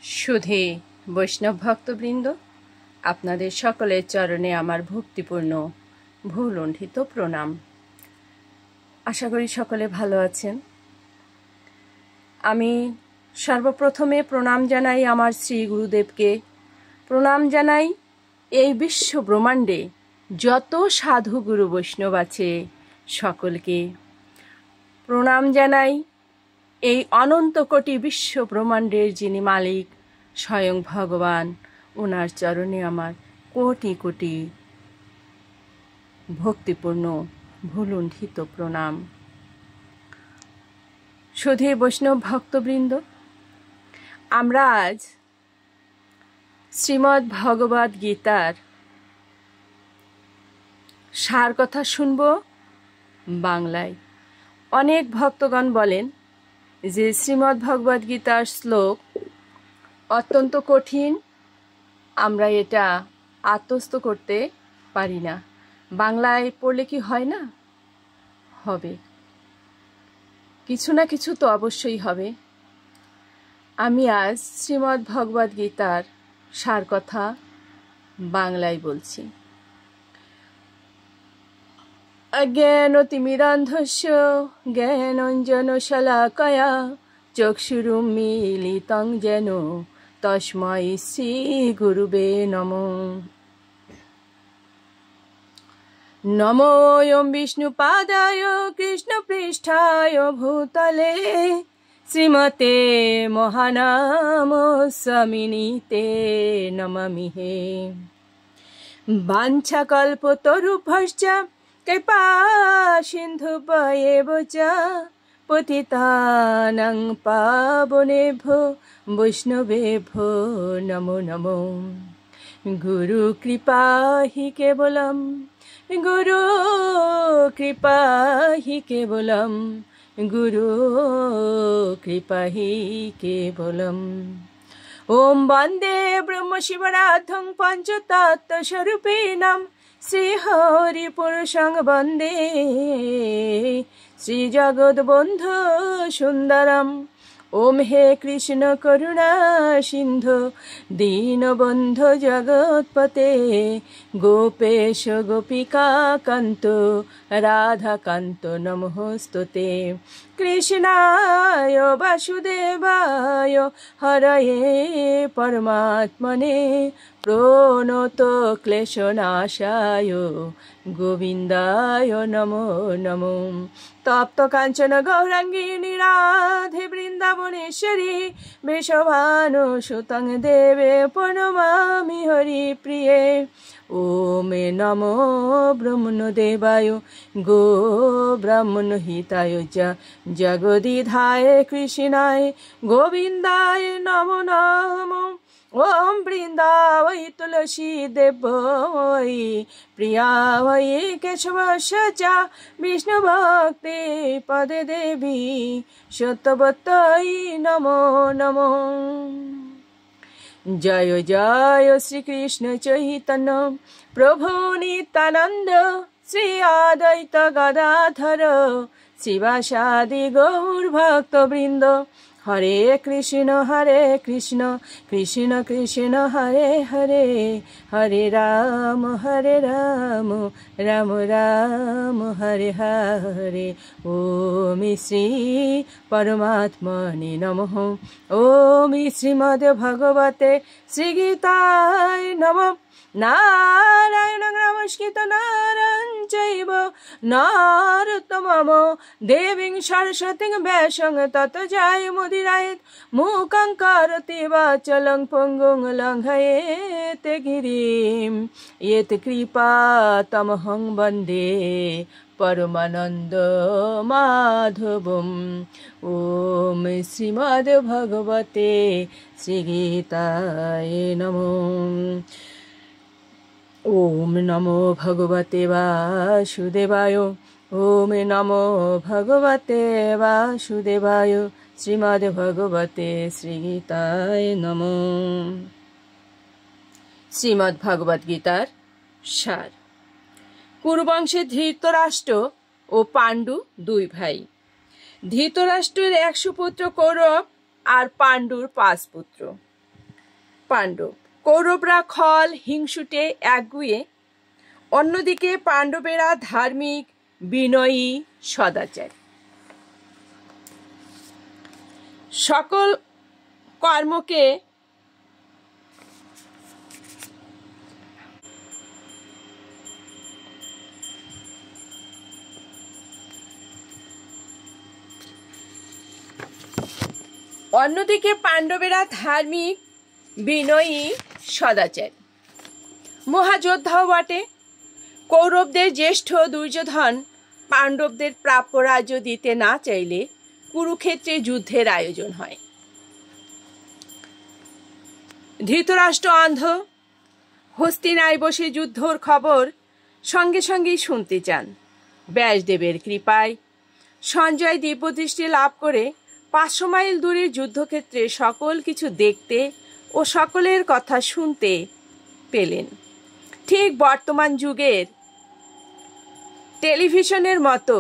সুধী বৈষ্ণব ভক্তবৃন্দ, আপনাদের সকলের চরণে আমার ভক্তিপূর্ণ ভুলুণ্ঠিত প্রণাম। আশা করি সকলে ভালো আছেন। আমি সর্বপ্রথমে প্রণাম জানাই আমার শ্রী গুরুদেবকে, প্রণাম জানাই এই বিশ্ব ব্রহ্মাণ্ডে যত সাধু গুরু বৈষ্ণব আছে সকলকে, প্রণাম জানাই এই অনন্ত কোটি বিশ্ব ব্রহ্মাণ্ডের যিনি মালিক স্বয়ং ভগবান, ওনার চরণে আমার কোটি কোটি ভক্তিপূর্ণ ভুলুণ্ঠিত প্রণাম। সুধী বৈষ্ণব ভক্তবৃন্দ, আমরা আজ শ্রীমদ্ ভগবদ গীতার সার কথা শুনব বাংলায়। অনেক ভক্তগণ বলেন যে শ্রীমদ্ ভগবদ গীতার শ্লোক অত্যন্ত কঠিন, আমরা এটা আত্মস্থ করতে পারি না। বাংলায় পড়লে কি হয় না? হবে, কিছু না কিছু তো অবশ্যই হবে। আমি আজ শ্রীমদ্ ভগবদ গীতার সার কথা বাংলায় বলছি। অজ্ঞানতিমিরান্ধস্য জ্ঞানাঞ্জনশলাকয়া চক্ষুরুন্মীলিতং যেন তস্मै শ্রী গুরুবে নমঃ। নমোऽয়ং বিষ্ণুপাদায় কৃষ্ণপৃষ্ঠায় ভূতলে শ্রীমতে মহানাম স্বামিনীতে নমামিহে। বাঞ্ছাকল্পতরুভ্যশ্চ কৃপা সিন্ধুভ্যেব চ পতিতানাং পাবনেভ্যো বৈষ্ণবেভ্যো নমো নমো। গুরু কৃপা হি কেবলম, গুরু কৃপা হি কেবলম, গুরু কৃপা হি কেবলম। ওম বন্দে ব্রহ্মশিবরাধং পঞ্চতত্ত্বস্বরূপিণাম শ্রীহরিপুরুষং বন্দে শ্রীজগদ্বন্ধু সুন্দরম। ওম হে কৃষ্ণ করুণা সিন্ধু দীনবন্ধু জগৎপতে গোপেশ গোপিকা কান্ত রাধাকান্ত নমস্তুতে। কৃষ্ণায় বাসুদেবায় হরয়ে পরমাত্মনে প্রণত ক্লেশনাশায় গোবিন্দায় নমো নমো। তপ্ত কাঞ্চন গৌরাঙ্গিনী রাধে বৃন্দাবনেশ্বরী বৃষভানুসুতং দেবে প্রণমামি হরি প্রিয়ে। ওম নমো ব্রহ্মণদেবায় গো ব্রাহ্মণহিতায় চ জগদ্বিধায় কৃষ্ণায় গোবিন্দায় নমো নমো। ওম বৃন্দাবৈ তুলসী দেবৈ প্রিয়াবৈ কেশবস্য চ বিষ্ণু ভক্তি পদে দেবী সত্যবত্যৈ নমো নমো। জয় জয় শ্রীকৃষ্ণ চৈতন্য প্রভু নিত্যানন্দ শ্রী অদ্বৈত গদাধর শিবাসাদি গৌর ভক্তবৃন্দ। হরে কৃষ্ণ কৃষ্ণ কৃষ্ণ হরে হরে, হরে রাম রাম রাম হরে হরে। ওম শ্রী পরমাত্মনে নমঃ। ওম শ্রীমদ্ ভগবতে শ্রীগীতায় নমঃ। নারায়ণ নমস্কৃত নারায়ণ চৈব নরোত্তমম দেবীং সরস্বতীং ব্যাসং ততো জয়মুদীরয়েৎ। মূকং করোতি বাচালং পঙ্গুং লঙ্ঘয়েতে গিরিম ইয়ৎ কৃপা তমহং বন্দে পরমানন্দ মাধবম। ওম শ্রীমদ্ ভগবতে শ্রীগীতায় নমঃ। ওম নমো ভগবতে বাসুদেবায়, ওম নমো ভগবতে বাসুদেবায়। শ্রীমদ্ ভগবতে শ্রীগীতায় নমঃ। শ্রীমদ্ ভগবদ গীতার সার। কুরুবংশে ধৃতরাষ্ট্র ও পাণ্ডু দুই ভাই। ধৃতরাষ্ট্রের 100 পুত্র কৌরব আর পাণ্ডুর 5 পুত্র। পাণ্ডব। কৌরবরা খল, হিংসুটে, একগুঁয়ে, অন্যদিকে পাণ্ডবেরা ধার্মিক, বিনয়ী, সদাচারী। সকল কর্মকে অন্যদিকে পাণ্ডবেরা ধার্মিক, বিনয়ী, সদাচারী, মহাযোদ্ধাও বটে। কৌরবদের জ্যেষ্ঠ দুর্যোধন পাণ্ডবদের প্রাপ্য রাজ্য দিতে না চাইলে কুরুক্ষেত্রে যুদ্ধের আয়োজন হয়। ধৃতরাষ্ট্র অন্ধ, হস্তিনায় বসে যুদ্ধর খবর সঙ্গে সঙ্গেই শুনতে চান। ব্যাসদেবের কৃপায় সঞ্জয় দিব্যদৃষ্টি লাভ করে 500 মাইল দূরের যুদ্ধক্ষেত্রে সকল কিছু দেখতে ও সকলের কথা শুনতে পেলেন। ঠিক বর্তমান যুগের টেলিভিশনের মতো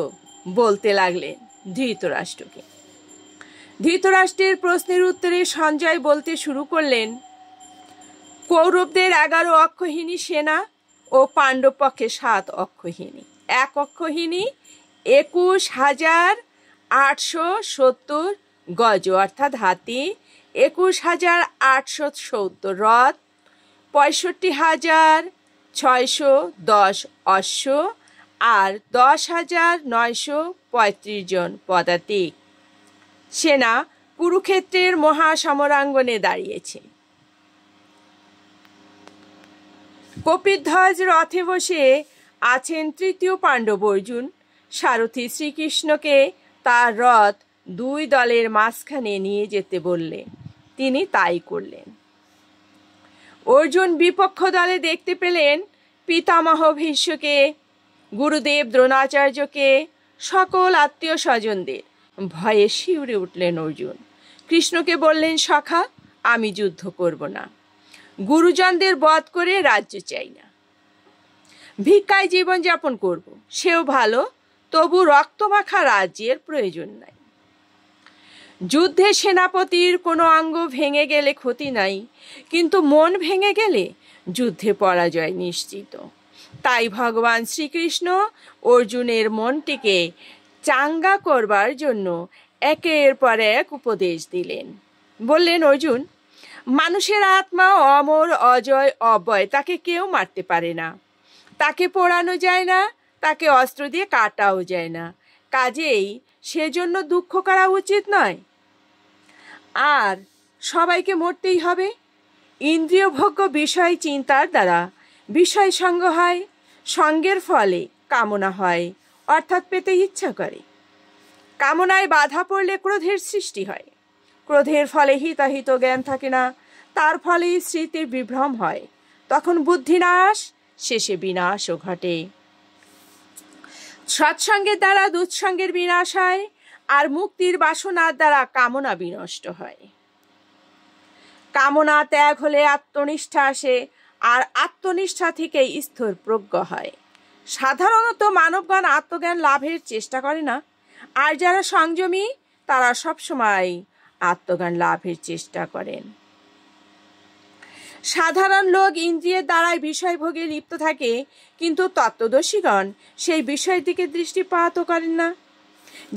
বলতে লাগলেন ধৃতরাষ্ট্রকে। ধৃতরাষ্ট্রের প্রশ্নের উত্তরে সঞ্জয় বলতে শুরু করলেন, কৌরবদের 11 অক্ষৌহিণী সেনা ও পাণ্ডব পক্ষে 7 অক্ষৌহিণী। 1 অক্ষৌহিণী 21,870 গজ অর্থাৎ হাতি, 21,870 রথ, 65,610 অশ্ব আর 10,935 জন পদাতিক সেনা কুরুক্ষেত্রের মহাসমরাঙ্গনে দাঁড়িয়েছে। কপিধ্বজ রথে বসে আছেন তৃতীয় পাণ্ডব অর্জুন। সারথি শ্রীকৃষ্ণকে তার রথ 2 দলের মাঝখানে নিয়ে যেতে বললে তিনি তাই করলেন। অর্জুন বিপক্ষ দলে দেখতে পেলেন পিতামহ ভীষ্মকে, গুরুদেব দ্রোণাচার্যকে, সকল আত্মীয় স্বজনদের। ভয়ে শিউরে উঠলেন অর্জুন। কৃষ্ণকে বললেন, সখা, আমি যুদ্ধ করব না, গুরুজনদের বধ করে রাজ্য চাই না, ভিক্ষায় জীবনযাপন করব, সেও ভালো, তবু রক্তমাখা রাজ্যের প্রয়োজন নাই। যুদ্ধে সেনাপতির কোনো অঙ্গ ভেঙে গেলে ক্ষতি নাই, কিন্তু মন ভেঙে গেলে যুদ্ধে পরাজয় নিশ্চিত। তাই ভগবান শ্রীকৃষ্ণ অর্জুনের মনটিকে চাঙ্গা করবার জন্য একের পর এক উপদেশ দিলেন। বললেন, অর্জুন, মানুষের আত্মা অমর, অজয়, অব্যয়, তাকে কেউ মারতে পারে না, তাকে পোড়ানো যায় না, তাকে অস্ত্র দিয়ে কাটাও যায় না, কাজেই সেজন্য দুঃখ করা উচিত নয়। আর সবাইকে মরতেই হবে। ইন্দ্রিয়ভোগ্য বিষয় চিন্তার দ্বারা বিষয় সঙ্গ হয়, সঙ্গের ফলে কামনা হয়, অর্থাৎ পেতে ইচ্ছা করে। কামনায় বাধা পড়লে ক্রোধের সৃষ্টি হয়, ক্রোধের ফলে হিতাহিত জ্ঞান থাকে না, তার ফলে স্মৃতির বিভ্রম হয়, তখন বুদ্ধিনাশ, শেষে বিনাশও ঘটে। সৎসঙ্গের দ্বারা দুঃসঙ্গের বিনাশ হয়, আর মুক্তির বাসনার দ্বারা কামনা বিনষ্ট হয়। কামনা ত্যাগ হলে আত্মনিষ্ঠা আসে, আর আত্মনিষ্ঠা থেকেই স্থির প্রজ্ঞ হয়। সাধারণত মানবগণ আত্মজ্ঞান লাভের চেষ্টা করে না, আর যারা সংযমী তারা সবসময় আত্মজ্ঞান লাভের চেষ্টা করেন। সাধারণ লোক ইন্দ্রিয়ের দ্বারাই বিষয়ভোগে লিপ্ত থাকে, কিন্তু তত্ত্বদর্শীগণ সেই বিষয়ের দিকে দৃষ্টিপাত করেন না।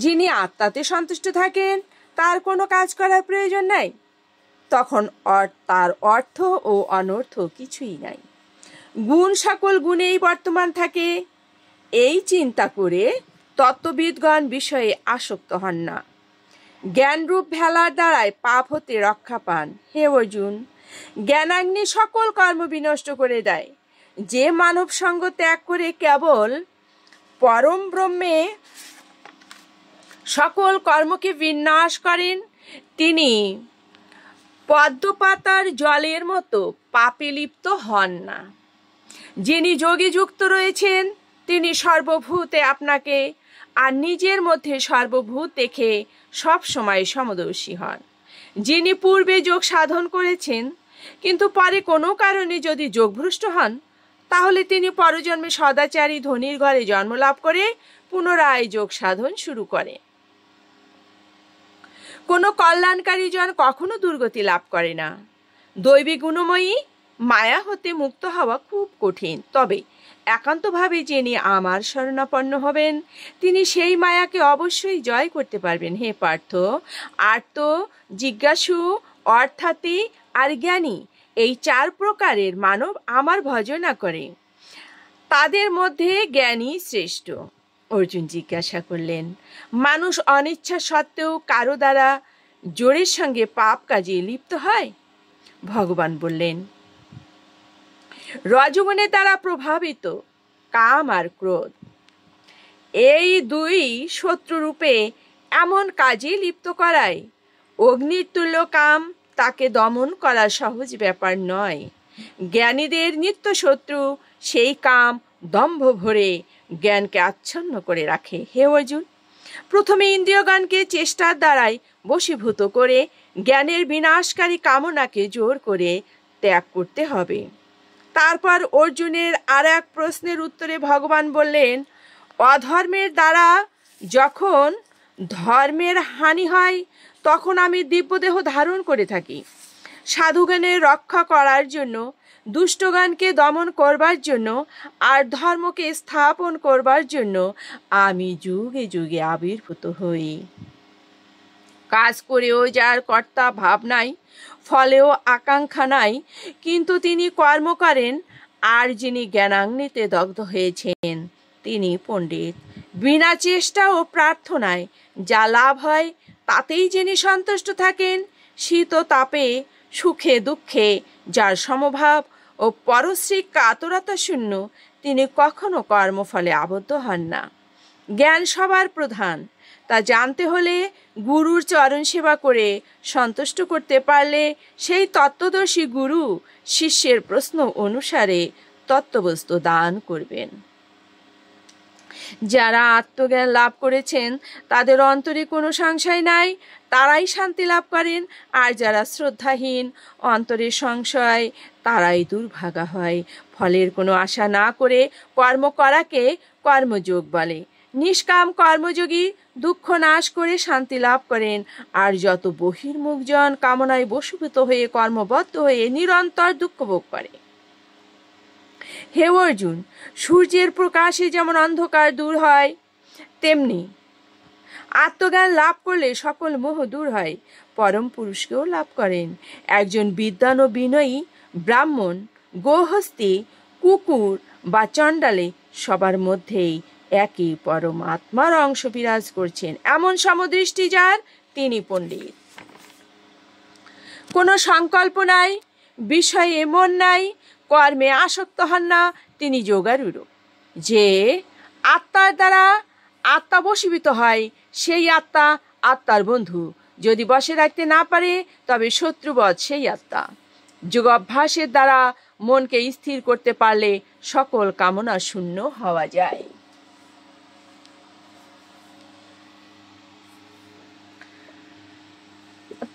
যিনি আত্মাতে সন্তুষ্ট থাকেন তার কোনো কাজ করার প্রয়োজন নাই, তখন তার অর্থ ও অনর্থ কিছুই নাই। গুণ সকল গুণেই বর্তমান থাকে, এই চিন্তা করে তত্ত্ববিদগণ বিষয়ে আসক্ত হন না। জ্ঞানরূপ ভেলার দ্বারাই পাপ হতে রক্ষা পান। হে অর্জুন, জ্ঞানাগ্নি সকল কর্ম বিনষ্ট করে দেয়। যে মানব সঙ্গ ত্যাগ করে কেবল পরম ব্রহ্মে সকল কর্মকে বিনাশ করেন, তিনি পদ্মপাতার জলের মতো পাপে লিপ্ত হন না। যিনি যোগে যুক্ত রয়েছেন তিনি সর্বভূতে আপনাকে আর নিজের মধ্যে সর্বভূত দেখে সব সময় সমদর্শী হন। যিনি পূর্বে যোগ সাধন করেছেন কিন্তু পরে কোনো কারণে যদি যোগভ্রষ্ট হন, তাহলে তিনি পরজন্মে সদাচারী ধনীর ঘরে জন্ম লাভ করে পুনরায় যোগ সাধন শুরু করেন। কোনো কল্যাণকারী জন কখনো দুর্গতি লাভ করে না। দৈবী গুণময়ী মায়া হতে মুক্ত হওয়া খুব কঠিন, তবে একান্তভাবে যিনি আমার শরণাপন্ন হবেন তিনি সেই মায়াকে অবশ্যই জয় করতে পারবেন। হে পার্থ, আর্ত, জিজ্ঞাসু, অর্থাৎ আর জ্ঞানী, এই 4 প্রকারের মানব আমার ভজনা করে, তাদের মধ্যে জ্ঞানী শ্রেষ্ঠ। অর্জুন জিজ্ঞাসা করলেন, মানুষ অনিচ্ছা সত্ত্বেও কারো দ্বারা জোরের সঙ্গে পাপ কাজে লিপ্ত হয়? ভগবান বললেন, রজগুণের দ্বারা প্রভাবিত কাম আর ক্রোধ, এই 2 শত্রুরূপে এমন কাজে লিপ্ত করায়। অগ্নির তুল্য কাম, তাকে দমন করা সহজ ব্যাপার নয়। জ্ঞানীদের নিত্য শত্রু সেই কাম দম্ভ ভরে জ্ঞানকে আচ্ছন্ন করে রাখে। হে অর্জুন, প্রথমে ইন্দ্রিয়গণকে চেষ্টার দ্বারাই বশীভূত করে জ্ঞানের বিনাশকারী কামনাকে জোর করে ত্যাগ করতে হবে। তারপর অর্জুনের আর এক প্রশ্নের উত্তরে ভগবান বললেন, অধর্মের দ্বারা যখন ধর্মের হানি হয় তখন আমি দিব্যদেহ ধারণ করে থাকি। সাধুগণের রক্ষা করার জন্য, দুষ্টগণকে দমন করবার জন্য আর ধর্মকে স্থাপন করবার জন্য আমি যুগে যুগে আবির্ভূত হই। কাজ করেও যার কর্তা ভাব নাই, ফলেও আকাঙ্ক্ষা নাই, কিন্তু তিনি কর্ম করেন, আর যিনি জ্ঞানাগ্নিতে দগ্ধ হয়েছেন তিনি পণ্ডিত। বিনা চেষ্টা ও প্রার্থনায় যা লাভ হয় তাতেই যিনি সন্তুষ্ট থাকেন, শীত ও তাপে, সুখে দুঃখে যার সমভাব ও পরশ্রী কাতরতা শূন্য, তিনি কখনো কর্মফলে আবদ্ধ হন না। জ্ঞান সবার প্রধান, তা জানতে হলে গুরুর চরণ সেবা করে সন্তুষ্ট করতে পারলে সেই তত্ত্বদর্শী গুরু শিষ্যের প্রশ্ন অনুসারে তত্ত্ববস্তু দান করবেন। যারা আত্মজ্ঞান লাভ করেছেন তাদের অন্তরে কোনো সংশয় নাই, তারাই শান্তি লাভ করেন। আর যারা শ্রদ্ধাহীন, অন্তরে সংশয়, তারাই দুর্ভাগা হয়। ফলের কোনো আশা না করে কর্ম করাকে কর্মযোগ বলে। নিষ্কাম কর্মযোগী দুঃখ নাশ করে শান্তি লাভ করেন। আর যত বহির্মুখজন কামনায় বশীভূত হয়ে কর্মবদ্ধ হয়ে নিরন্তর দুঃখ ভোগ করে। হে অর্জুন, সূর্যের প্রকাশে যেমন অন্ধকার দূর হয়, তেমনি আত্মজ্ঞান লাভ করলে সকল মোহ দূর হয়। পরম পুরুষকেও লাভ করেন। একজন বিদ্বান ও বিনয়ী ব্রাহ্মণ, গোহস্তি, কুকুর বা চণ্ডালে সবার মধ্যেই একই পরমাত্মার অংশ বিরাজ করছেন। এমন সমদৃষ্টি যার, তিনি পণ্ডিত। কোনো সংকল্প নাই, বিষয়ে মন নাই, কর্মে আসক্ত হন না, তিনি যোগারূঢ়। যে আত্মার দ্বারা আত্মা বশীভূত হয় সেই আত্মা আত্মার বন্ধু। যদি বশে রাখতে না পারে তবে শত্রুবৎ সেই আত্মা। যোগাভ্যাসের দ্বারা মনকে স্থির করতে পারলে সকল কামনা শূন্য হওয়া যায়।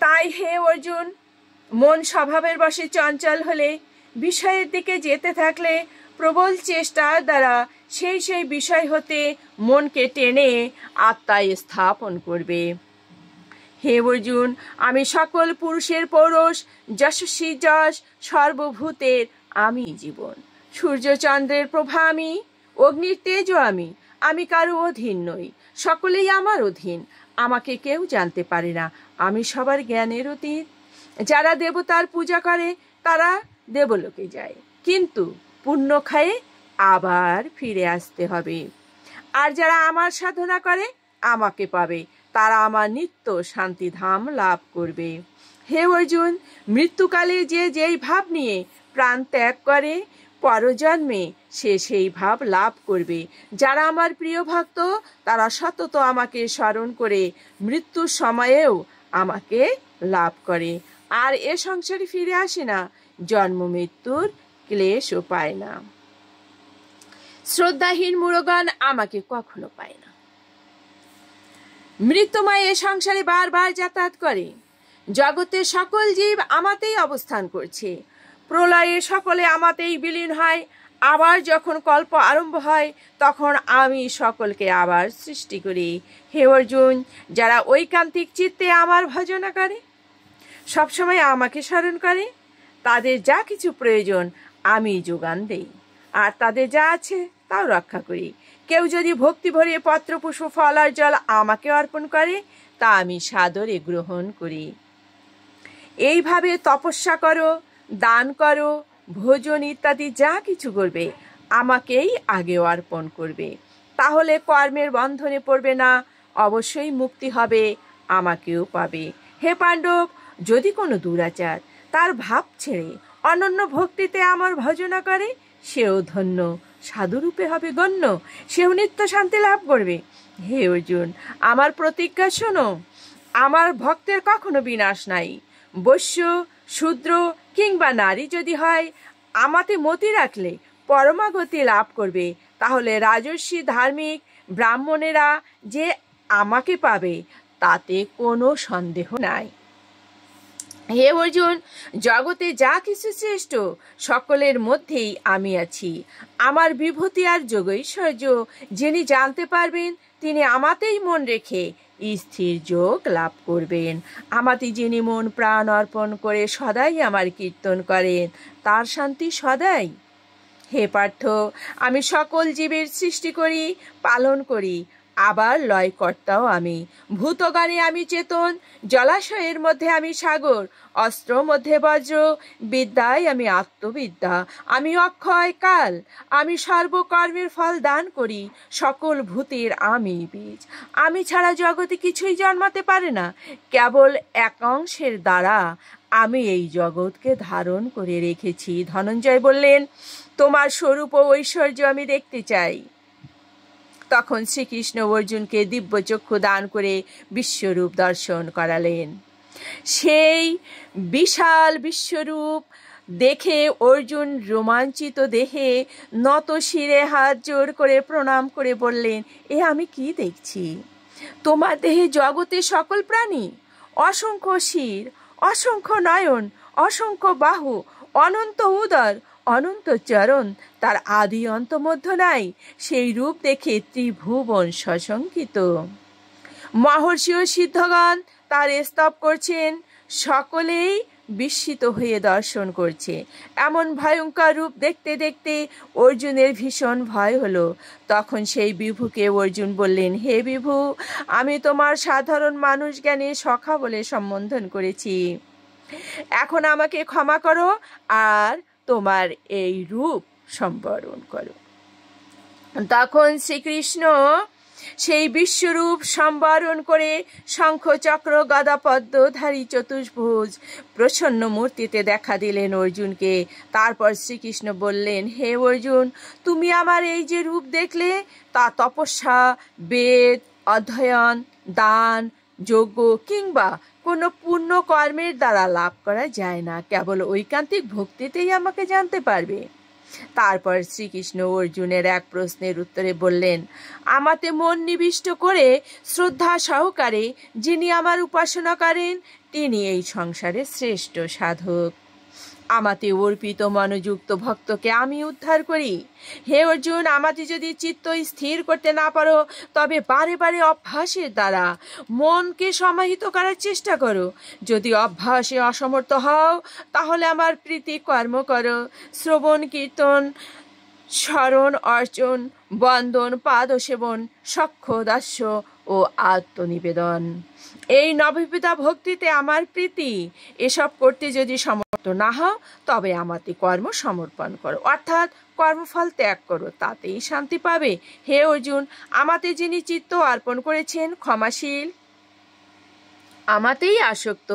তাই হে অর্জুন, মন স্বভাবের বশে চঞ্চল হলে, বিষয়ের দিকে যেতে থাকলে প্রবল চেষ্টার দ্বারা সেই সেই বিষয় হতে মনকে টেনে আত্মায় স্থাপন করবে। হে অর্জুন, আমি সকল পুরুষের পৌরষ, যশস্বী যশ, সর্বভূতের আমি জীবন। সূর্যচন্দ্রের প্রভা আমি, অগ্নির তেজও আমি। আমি কারো অধীন নই, সকলেই আমার অধীন। আমাকে কেউ জানতে পারে না, আমি সবার জ্ঞানের অতীত। যারা দেবতার পূজা করে তারা দেবলোকে যায়, কিন্তু পুণ্য খায়ে আবার ফিরে আসতে হবে। আর যারা আমার সাধনা করে আমাকে পাবে, তারা আমার নিত্য শান্তিধাম লাভ করবে। হে অর্জুন, মৃত্যুকালে যে যেই ভাব নিয়ে প্রাণ ত্যাগ করে, পরজন্মে সে সেই ভাব লাভ করবে। যারা আমার প্রিয় ভক্ত তারা সতত আমাকে স্মরণ করে মৃত্যুর সময়েও আমাকে লাভ করে, আর এ সংসারে ফিরে আসে না, জন্ম মৃত্যুর ক্লেশও পায় না। শ্রদ্ধাহীন মূঢ়গণ আমাকে কখনো পায় না। মৃত্যুময় এ সংসারে বারবার যাতায়াত করে। জগতের সকল জীব আমাতেই অবস্থান করছে। প্রলয়ে সকলে আমাতেই বিলীন হয়। আবার যখন কল্প আরম্ভ হয় তখন আমি সকলকে আবার সৃষ্টি করি। হে অর্জুন, যারা ঐকান্তিক চিত্তে আমার ভজনা করে, সবসময় আমাকে স্মরণ করে, তাদের যা কিছু প্রয়োজন আমি যোগান দেই, আর তাদের যা আছে তাও রক্ষা করি। কেউ যদি ভক্তি ভরে পত্রপুষ্প ফল আর জল আমাকে অর্পণ করে, তা আমি সাদরে গ্রহণ করি। এইভাবে তপস্যা করো, দান করো, ভোজন ইত্যাদি যা কিছু করবে আমাকেই আগে অর্পণ করবে, তাহলে কর্মের বন্ধনে পড়বে না, অবশ্যই মুক্তি হবে, আমাকেও পাবে। হে পাণ্ডব, যদি কোনো দুরাচার তার ভাব ছেড়ে অনন্য ভক্তিতে আমার ভজনা করে, সেও ধন্য, সাধুরূপে হবে গণ্য, সেও নিত্য শান্তি লাভ করবে। হে অর্জুন, আমার প্রতিজ্ঞা শোনো, আমার ভক্তের কখনো বিনাশ নাই। বৈশ্য, শূদ্র কিংবা নারী যদি হয়, আমাতে মতি রাখলে পরমাগতি লাভ করবে। তাহলে রাজর্ষি, ধার্মিক, ব্রাহ্মণেরা যে আমাকে পাবে তাতে কোনো সন্দেহ নাই। হে অর্জুন, জগতে যা কিছু শ্রেষ্ঠ সকলের মধ্যেই আমি আছি। আমার বিভূতি আর যোগৈশ্বর্য যিনি জানতে পারবেন, তিনি আমাতেই মন রেখে স্থির যোগ লাভ করবেন। আমাতে যিনি মন প্রাণ অর্পণ করে সদাই আমার কীর্তন করেন, তার শান্তি সদাই। হে পার্থ, আমি সকল জীবের সৃষ্টি করি, পালন করি, আবার লয়কর্তাও আমি। ভূতগণে আমি চেতন, জলাশয়ের মধ্যে আমি সাগর, অস্ত্র মধ্যে বজ্র, বিদ্যায় আমি আত্মবিদ্যা, আমি অক্ষয় কাল, আমি সর্বকর্মের ফল দান করি, সকল ভূতের আমি বীজ। আমি ছাড়া জগতে কিছুই জন্মাতে পারে না, কেবল একাংশের দ্বারা আমি এই জগৎকে ধারণ করে রেখেছি। ধনঞ্জয় বললেন, তোমার স্বরূপ ও ঐশ্বর্য আমি দেখতে চাই। তখন শ্রীকৃষ্ণ অর্জুনকে দিব্য চক্ষু দান করে বিশ্বরূপ দর্শন করালেন। সেই বিশাল বিশ্বরূপ দেখে অর্জুন রোমাঞ্চিত দেহে নত শিরে হাত জোড় করে প্রণাম করে বললেন, এ আমি কি দেখছি? তোমার দেহে জগতে সকল প্রাণী, অসংখ্য শির, অসংখ্য নয়ন, অসংখ্য বাহু, অনন্ত উদর, অনন্ত চরণ, তার আদি অন্ত মধ্য নাই। সেই রূপ দেখে ত্রিভুবন সশঙ্কিত। মহর্ষি ও সিদ্ধগণ তার স্তব করছেন, সকলেই বিস্মিত হয়ে দর্শন করছে। এমন ভয়ঙ্কর রূপ দেখতে দেখতে অর্জুনের ভীষণ ভয় হলো। তখন সেই বিভুকে অর্জুন বললেন, হে বিভু, আমি তোমার সাধারণ মানুষ জ্ঞানে সখা বলে সম্বোধন করেছি, এখন আমাকে ক্ষমা করো আর তোমার এই রূপ সম্বরণ করো। তখন শ্রীকৃষ্ণ সেই বিশ্বরূপ সম্বরণ করে শঙ্খ চক্র গদা পদ্মধারী চতুর্ভুজ প্রসন্ন মূর্তিতে দেখা দিলেন অর্জুনকে। তারপর শ্রীকৃষ্ণ বললেন, হে অর্জুন, তুমি আমার এই যে রূপ দেখলে, তা তপস্যা, বেদ অধ্যয়ন, দান, যজ্ঞ কিংবা কোনো পুণ্য কর্মের দ্বারা লাভ করা যায় না, কেবল ঐকান্তিক ভক্তিতেই আমাকে জানতে পারবে। তারপর শ্রীকৃষ্ণ অর্জুনের এক প্রশ্নের উত্তরে বললেন, আমাতে মন নিবিষ্ট করে শ্রদ্ধা সহকারে যিনি আমার উপাসনা করেন, তিনি এই সংসারের শ্রেষ্ঠ সাধক। আমাতে অর্পিত মনোযুক্ত ভক্তকে আমি উদ্ধার করি। হে অর্জুন, আমাতে যদি চিত্ত স্থির করতে না পারো, তবে বারে বারে অভ্যাসের দ্বারা মনকে সমাহিত করার চেষ্টা করো। যদি অভ্যাসে অসমর্থ হও, তাহলে আমার প্রীতি কর্ম করো, শ্রবণ কীর্তন, স্মরণ অর্চন, বন্দন, পাদ সেবন, সখ্য দাস্য ও আত্মনিবেদন, এই নববিধা ভক্তিতে আমার প্রীতি। এসব করতে যদি সমর্থ না হও, তবে আমাতে কর্ম সমর্পণ করো, অর্থাৎ কর্মফল ত্যাগ করো, তাতেই শান্তি পাবে। হে অর্জুন, আমাতে যিনি চিত্ত অর্পণ করেছেন ক্ষমাশীল, আমাতেই আসক্ত,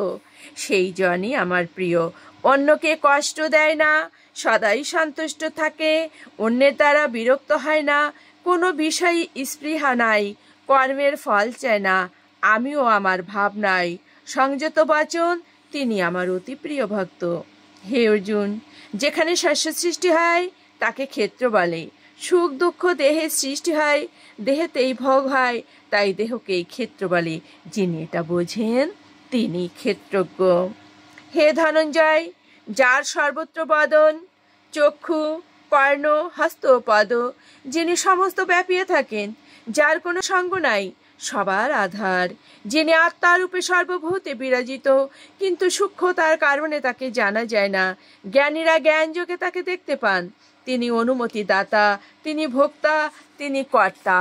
সেই জনই আমার প্রিয়। অন্যকে কষ্ট দেয় না, সদাই সন্তুষ্ট থাকে, অন্যের দ্বারা বিরক্ত হয় না, কোনো বিষয়ে স্পৃহা নাই, কর্মের ফল চায় না, আমিও আমার ভাব নাই, সংযত বচন, তিনি আমার অতি প্রিয় ভক্ত। হে অর্জুন, যেখানে শস্য সৃষ্টি হয় তাকে ক্ষেত্র বলে, সুখ দুঃখ দেহে সৃষ্টি হয়, দেহেতেই ভোগ হয়, তাই দেহকেই ক্ষেত্র বলে। যিনি এটা বোঝেন তিনি ক্ষেত্রজ্ঞ। হে ধনঞ্জয়, যার সর্বত্র বদন, চক্ষু, কর্ণ, হস্ত, পদ, যিনি সমস্ত ব্যাপিয়ে থাকেন, যার কোনো সঙ্গ নাই, সবার আধার, যিনি আত্মারূপে সর্বভূতে বিরাজিত, কিন্তু সূক্ষ্মতার কারণে তাকে জানা যায় না। জ্ঞানীরা জ্ঞানযোগে তাকে দেখতে পান। তিনি অনুমতিদাতা, তিনি ভোক্তা, তিনি কর্তা,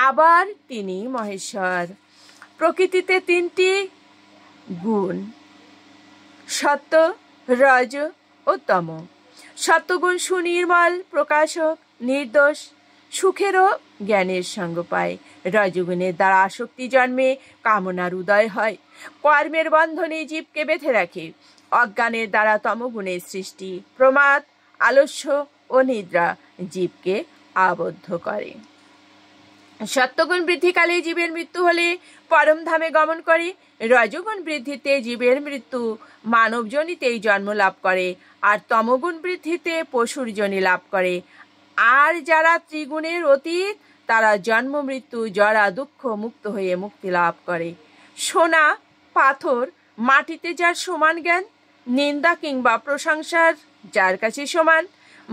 আবার তিনি মহেশ্বর। প্রকৃতিতে তিনটি গুণ, সত্য, রজ ও তম। সত্যগুণ সুনির্মল, প্রকাশক, নির্দোষ, সুখেরও জ্ঞানের সঙ্গ পায়। রজগুণের দ্বারা আসক্তি জন্মে, কামনার উদয় হয়, কর্মের বন্ধনে জীবকে বেঁধে রাখে। অজ্ঞানের দ্বারা তমগুণের সৃষ্টি, প্রমাদ, আলস্য ও নিদ্রা জীবকে আবদ্ধ করে। সত্যগুণ বৃদ্ধিকালে জীবের মৃত্যু হলে পরমধামে গমন করে। রজগুণ বৃদ্ধিতে জীবের মৃত্যু মানবজনিতেই জন্ম লাভ করে, আর তমগুণ বৃদ্ধিতে পশুর জনি লাভ করে। আর যারা ত্রিগুণের অতীত, তারা জন্ম মৃত্যু জরা দুঃখ মুক্ত হয়ে মুক্তি লাভ করে। সোনা, পাথর, মাটিতে যার সমান জ্ঞান, নিন্দা কিংবা প্রশংসার যার কাছে সমান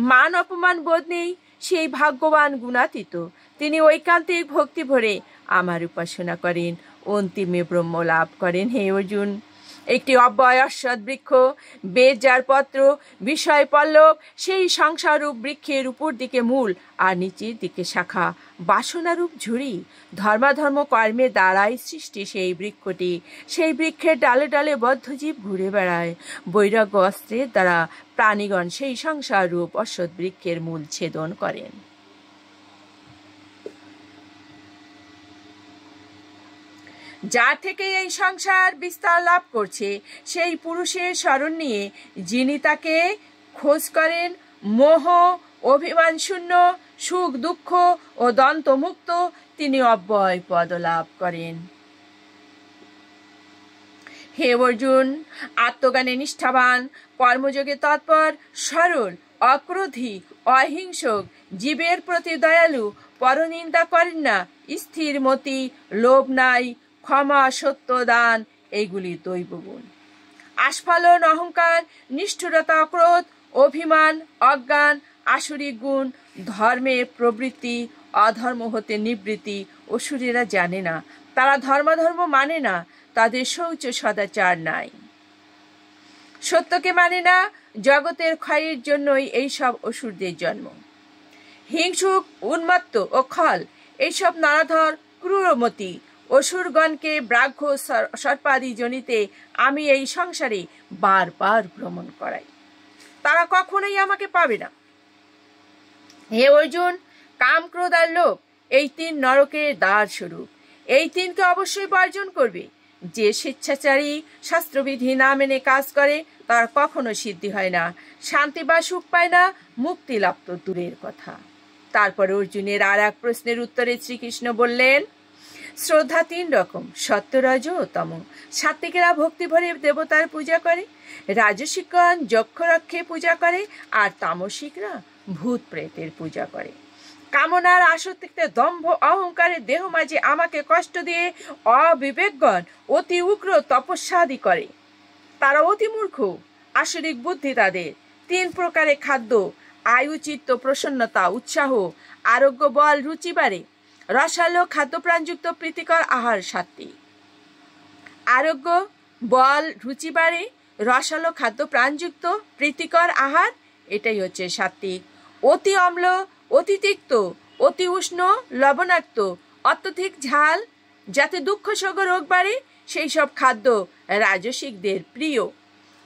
মান অপমান বোধ নেই, সেই ভাগ্যবান গুণাতীত। তিনি ঐকান্তিক ভক্তি ভরে আমার উপাসনা করেন, অন্তিমে ব্রহ্ম লাভ করেন। হে অর্জুন, একটি অব্যয় অশ্বৎ বৃক্ষ, বেদ যার পত্র, বিষয় পল্লব, সেই সংসাররূপ বৃক্ষের উপর দিকে মূল আর নিচের দিকে শাখা, বাসনারূপ ঝুড়ি। ধর্মাধর্ম কর্মের দ্বারাই সৃষ্টি সেই বৃক্ষটি। সেই বৃক্ষের ডালে ডালে বদ্ধজীব ঘুরে বেড়ায়। বৈরাগ্য অস্ত্রের দ্বারা প্রাণীগণ সেই সংসাররূপ অশ্বৎ বৃক্ষের মূল ছেদন করেন। যার থেকে এই সংসার বিস্তার লাভ করছে, সেই পুরুষের শরণ নিয়ে যিনি তাকে খোঁজ করেন, মোহ অভিমান শূন্য, সুখ দুঃখ ও দ্বন্দ্বমুক্ত, তিনি অব্যয় পদ লাভ করেন। হে অর্জুন, আত্মজ্ঞানে নিষ্ঠাবান, কর্মযোগে তৎপর, সরল, অক্রোধী, অহিংসক, জীবের প্রতি দয়ালু, পরনিন্দা করেন না, স্থির মতি, লোভ নাই, ক্ষমা, সত্য, দান, এইগুলি দৈবগুণ। আস্ফালন, অহংকার, নিষ্ঠুরতা, ক্রোধ, অভিমান, অজ্ঞান, আসরিক গুণ, ধর্মের প্রবৃত্তি, অধর্ম হতে নিবৃত্তি অসুরেরা জানে না। তারা ধর্মাধর্ম মানে না, তাদের শৌচ সদাচার নাই, সত্যকে মানে না। জগতের ক্ষয়ের জন্যই এইসব অসুরদের জন্ম। হিংসুক, উন্মত্ত ও খল, এইসব নানাধর ক্রূরমতি অসুরগণকে ব্রাহ্য সর্পাদি জনিতে আমি এই সংসারে বারবার ভ্রমণ করাই। তারা কখনোই আমাকে পাবে না। হে অর্জুন, কাম, ক্রোধ আর লোভ এই তিন নরকের দ্বার স্বরূপ। এই তিনকে অবশ্যই বর্জন করবে। যে স্বেচ্ছাচারী শাস্ত্রবিধি না মেনে কাজ করে, তার কখনো সিদ্ধি হয় না, শান্তি বা সুখ পায় না, মুক্তি লাভ তো দূরের কথা। তারপর অর্জুনের আর এক প্রশ্নের উত্তরে শ্রীকৃষ্ণ বললেন, শ্রদ্ধা তিন রকম, সত্য, রজ ও তম। সাত্ত্বিকেরা ভক্তি ভরে দেবতার পূজা করে, রাজসিকগণ যক্ষরক্ষে পূজা করে, আর তামসিকরা ভূত প্রেতের পূজা করে। কামনার আসক্তিতে দম্ভ অহংকারে দেহ মাঝে আমাকে কষ্ট দিয়ে অবিবেকগণ অতি উগ্র তপস্যাদি করে। তারা অতি মূর্খ, আসরিক বুদ্ধি তাদের। তিন প্রকারে খাদ্য, আয়ু, চিত্ত, প্রসন্নতা, উৎসাহ, আরোগ্য, বল, রুচি বাড়ে। রসালো খাদ্যপ্রাণযুক্ত প্রীতিকর আহার সাত্ত্বিক। আরোগ্য, বল, রুচি বাড়ে, রসালো খাদ্যপ্রাণযুক্ত প্রীতিকর আহার, এটাই হচ্ছে সাত্ত্বিক। অতি অম্ল, অতি তিক্ত, অতি উষ্ণ, লবণাক্ত, অত্যধিক ঝাল, যাতে দুঃখ শোক রোগ বাড়ে, সেই সব খাদ্য রাজসিকদের প্রিয়।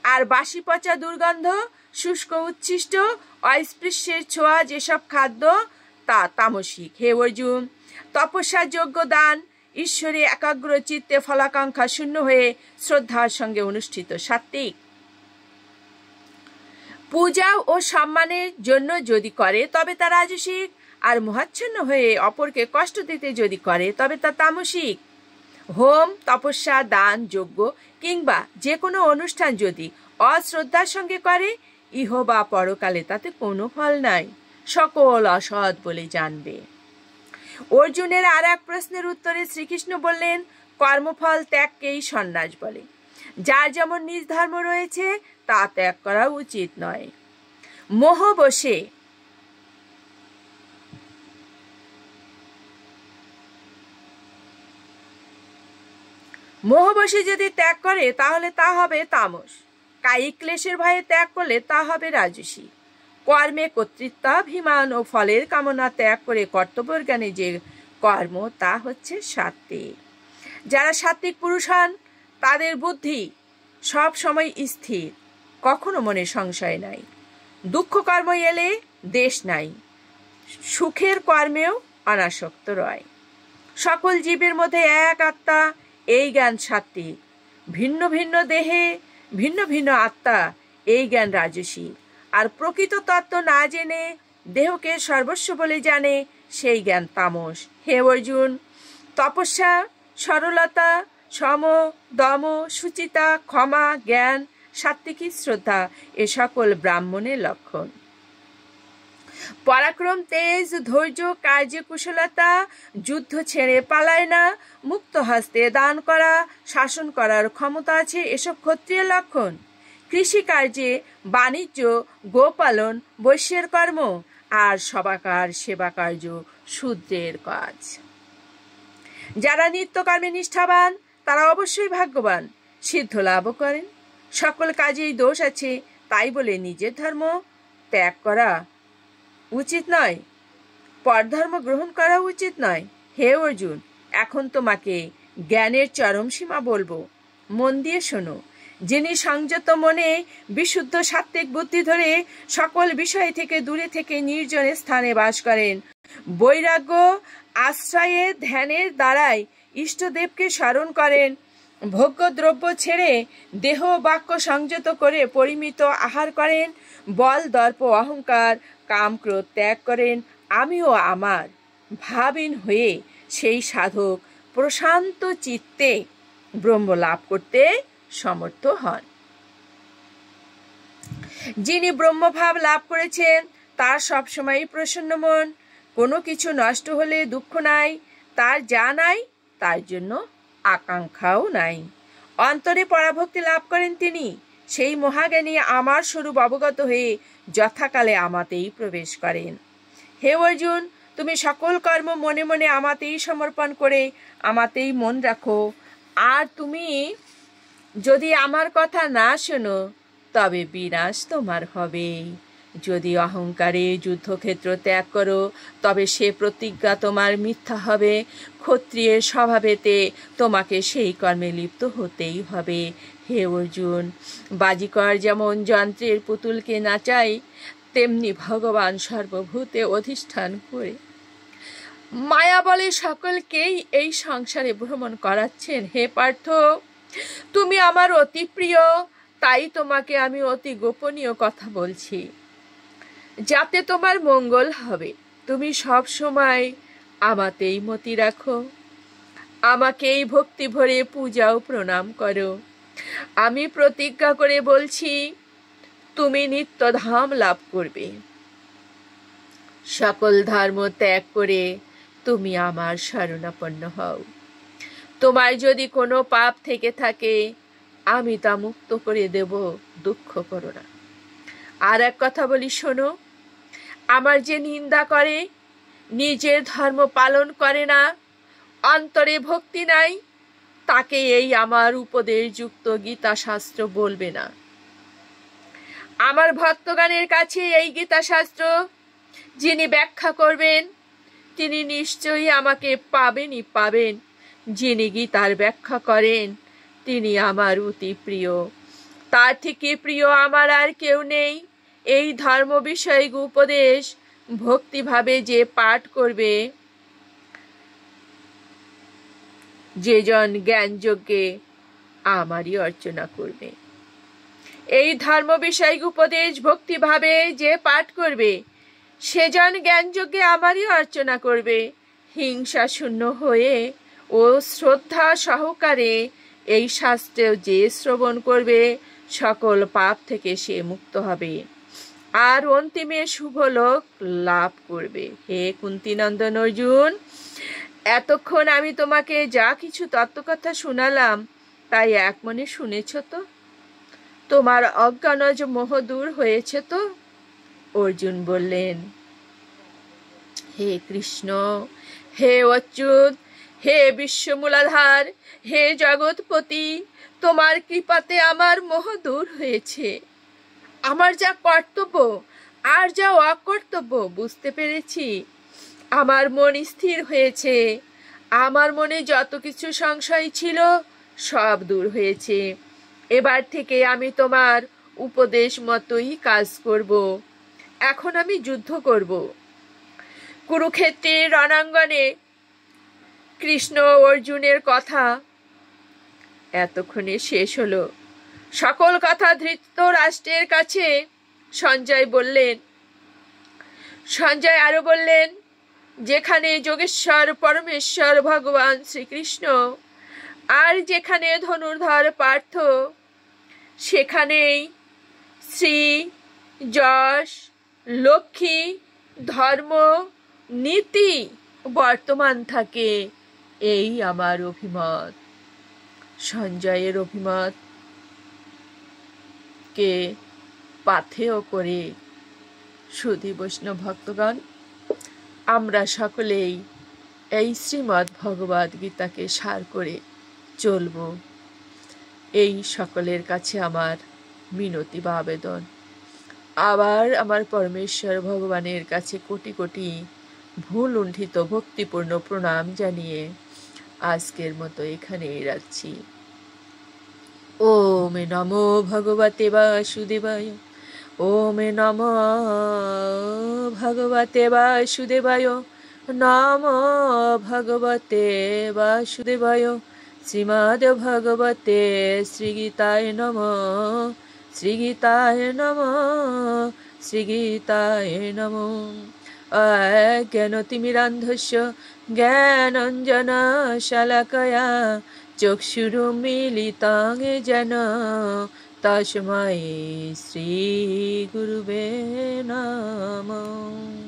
আর বাসি পচা, দুর্গন্ধ, শুষ্ক, উচ্ছিষ্ট, অস্পৃশ্যের ছোঁয়া যেসব খাদ্য, তা তামসিক। হে অর্জুন, তপস্যা, যজ্ঞ, দান, ঈশ্বরে একাগ্র চিত্তে ফলাকাঙ্ক্ষা শূন্য হয়ে শ্রদ্ধার সঙ্গে অনুষ্ঠিত সাত্ত্বিক। পূজা ও সম্মানের জন্য যদি করে তবে তা রাজসিক, আর মোহাচ্ছন্ন হয়ে অপরকে কষ্ট দিতে যদি করে তবে তা তামসিক। হোম, তপস্যা, দান, যজ্ঞ কিংবা যে কোনো অনুষ্ঠান যদি অশ্রদ্ধার সঙ্গে করে, ইহ বা পরকালে তাতে কোনো ফল নাই, সকল অসৎ বলে জানবে। অর্জুনের আর এক প্রশ্নের উত্তরে শ্রীকৃষ্ণ বললেন, কর্মফল ত্যাগকেই সন্ন্যাস বলে। যার যেমন নিজ ধর্ম রয়েছে তা ত্যাগ করা উচিত নয়। মোহ বশে মোহবশে যদি ত্যাগ করে তাহলে তা হবে তামস, কায়িক ক্লেশের ভয়ে ত্যাগ করলে তা হবে রাজসী। কর্মে কর্তৃত্বাভিমান ও ফলের কামনা ত্যাগ করে কর্তব্যের জ্ঞানে যে কর্ম তা হচ্ছে সাত্ত্বিক। যারা সাত্ত্বিক পুরুষ হন তাদের বুদ্ধি সব সময় স্থির, কখনো মনে সংশয় নাই। দুঃখ কর্ম এলে দেশ নাই, সুখের কর্মেও অনাসক্ত রয়। সকল জীবের মধ্যে এক আত্মা, এই জ্ঞান সাত্ত্বিক। ভিন্ন ভিন্ন দেহে ভিন্ন ভিন্ন আত্মা, এই জ্ঞান রাজসী। আর প্রকৃত তত্ত্ব না জেনে দেহকে সর্বস্ব বলে জানে, সেই জ্ঞান তামস। হে অর্জুন, তপস্যা, সরলতা, সম, দম, সুচিতা, ক্ষমা, জ্ঞান, সাত্ত্বিকী শ্রদ্ধা এ সকল ব্রাহ্মণের লক্ষণ। পরাক্রম, তেজ, ধৈর্য, কার্যকুশলতা, যুদ্ধ ছেড়ে পালায় না, মুক্ত হস্তে দান করা, শাসন করার ক্ষমতা আছে, এসব ক্ষত্রিয়ের লক্ষণ। কৃষিকার্যে, বাণিজ্য, গোপালন বৈশ্যের কর্ম, আর সবাকার সেবা কার্য শূদ্রের কাজ। যারা নিত্যকর্মে নিষ্ঠাবান তারা অবশ্যই ভাগ্যবান, সিদ্ধ লাভও করেন। সকল কাজেই দোষ আছে, তাই বলে নিজের ধর্ম ত্যাগ করা উচিত নয়, পরধর্ম গ্রহণ করা উচিত নয়। হে অর্জুন, এখন তোমাকে জ্ঞানের চরম সীমা বলবো, মন দিয়ে শোনো। যিনি সংযত মনে বিশুদ্ধ সাত্ত্বিক বুদ্ধি ধরে সকল বিষয় থেকে দূরে থেকে নির্জন স্থানে বাস করেন, বৈরাগ্য আশ্রয়ে ধ্যানের দ্বারাই ইষ্টদেবকে স্মরণ করেন, ভোগ্য দ্রব্য ছেড়ে দেহ বাক্য সংযত করে পরিমিত আহার করেন, বল দর্প অহংকার কাম ক্রোধ ত্যাগ করেন, আমিও আমার ভাবহীন হয়ে সেই সাধক প্রশান্ত চিত্তে ব্রহ্ম লাভ করতে সমর্থ হন। যিনি ব্রহ্মভাব লাভ করেছেন তার সবসময় প্রসন্ন মন, কোনো কিছু নষ্ট হলে দুঃখ নাই, তার যা নাই তার জন্য আকাঙ্ক্ষাও নাই। অন্তরে পরাভক্তি লাভ করেন তিনি, সেই মহাজ্ঞানী আমার স্বরূপ অবগত হয়ে যথাকালে আমাতেই প্রবেশ করেন। হে অর্জুন, তুমি সকল কর্ম মনে মনে আমাতেই সমর্পণ করে আমাতেই মন রাখো। আর তুমি যদি আমার কথা না শোনো তবে বিনাশ তোমার হবেই। যদি অহংকারে যুদ্ধক্ষেত্র ত্যাগ করো তবে সে প্রতিজ্ঞা তোমার মিথ্যা হবে। ক্ষত্রিয়ের স্বভাবেতে তোমাকে সেই কর্মে লিপ্ত হতেই হবে। হে অর্জুন, বাজিকর যেমন যন্ত্রের পুতুলকে নাচায়, তেমনি ভগবান সর্বভূতে অধিষ্ঠান করে মায়া বলে সকলকেই এই সংসারে ভ্রমণ করাচ্ছেন। হে পার্থ, তুমি আমার অতি প্রিয়, তাই তোমাকে আমি অতি গোপনীয় কথা বলছি, যাতে তোমার মঙ্গল হবে। তুমি সব সময় আমাতেই মতি রাখো, আমাকেই ভক্তি ভরে পূজা ও প্রণাম করো। আমি প্রতিজ্ঞা করে বলছি, তুমি নিত্য ধাম লাভ করবে। সকল ধর্ম ত্যাগ করে তুমি আমার শরণাপন্ন হও। তোমার যদি কোনো পাপ থেকে থাকে আমি তা মুক্ত করে দেব, দুঃখ করো না। আর এক কথা বলি শোনো, আমার যে নিন্দা করে, নিজের ধর্ম পালন করে না, অন্তরে ভক্তি নাই, তাকে এই আমার উপদেশ যুক্ত গীতা শাস্ত্র বলবে না। আমার ভক্তগণের কাছে এই গীতা শাস্ত্র যিনি ব্যাখ্যা করবেন তিনি নিশ্চয়ই আমাকে পাবেনই পাবেন। যিনি গীতার ব্যাখ্যা করেন তিনি আমার অতি প্রিয়, তার থেকে প্রিয় আমার আর কেউ নেই। এই ধর্ম বিষয়ক উপদেশ ভক্তিভাবে যে পাঠ করবে, যে জন জ্ঞান যজ্ঞে আমারই অর্চনা করবে। এই ধর্ম বিষয়ক উপদেশ ভক্তিভাবে যে পাঠ করবে, সেজন জ্ঞান যজ্ঞে আমারই অর্চনা করবে। হিংসা শূন্য হয়ে ও শ্রদ্ধা সহকারে এই শাস্ত্র যে শ্রবণ করবে, সকল পাপ থেকে সে মুক্ত হবে আর অন্তিমে শুভলোক লাভ করবে। হে কুন্তিনন্দন অর্জুন, এতক্ষণ আমি তোমাকে যা কিছু তত্ত্বকথা শোনালাম তাই এক মনে শুনেছ তো? তোমার অজ্ঞানজ মোহ দূর হয়েছে তো? অর্জুন বললেন, হে কৃষ্ণ, হে অচ্যুত, হে বিশ্বমূলাধার, হে জগৎপতি, তোমার কৃপাতে আমার মোহ দূর হয়েছে। আমার যা কর্তব্য আর যা অকর্তব্য বুঝতে পেরেছি। আমার মন স্থির হয়েছে। আমার মনে যত কিছু সংশয় ছিল সব দূর হয়েছে। এবার থেকে আমি তোমার উপদেশ মতোই কাজ করব। এখন আমি যুদ্ধ করব। কুরুক্ষেত্রের রণাঙ্গনে কৃষ্ণ অর্জুনের কথা এতক্ষণে শেষ হলো। সকল কথা ধৃতরাষ্ট্রের কাছে সঞ্জয় বললেন। সঞ্জয় আরো বললেন, যেখানে যোগেশ্বর পরমেশ্বর ভগবান শ্রীকৃষ্ণ আর যেখানে ধনুর্ধর পার্থ, সেখানেই শ্রী, যশ, লক্ষ্মী, ধর্ম, নীতি বর্তমান থাকে। এই আমার অভিমত। সঞ্জয়ের অভিমতকে পাথেয় করে সুধী বৈষ্ণব ভক্তগণ, আমরা সকলেই এই শ্রীমদ্ ভগবদ গীতাকে সার করে চলব। এই সকলের কাছে আমার মিনতি বা আবেদন। আবার আমার পরমেশ্বর ভগবানের কাছে কোটি কোটি ভুল লুণ্ঠিত ভক্তিপূর্ণ প্রণাম জানিয়ে আজকের মতো এখানেই রাখছি। ওম নমো ভগবতে বাসুদেবায়। ওম নমো ভগবতে বাসুদেবায়। নমো ভগবতে বাসুদেবায়। শ্রীমদ্ ভগবতে শ্রীগীতায় নমঃ। শ্রীগীতায় নমঃ। শ্রীগীতায় নমঃ। অজ্ঞানতিমিরান্ধস্য জ্ঞানাঞ্জনশলাকয়া চক্ষুरुन्मीलितं येन তস্मै শ্রী গুরুবে নমঃ।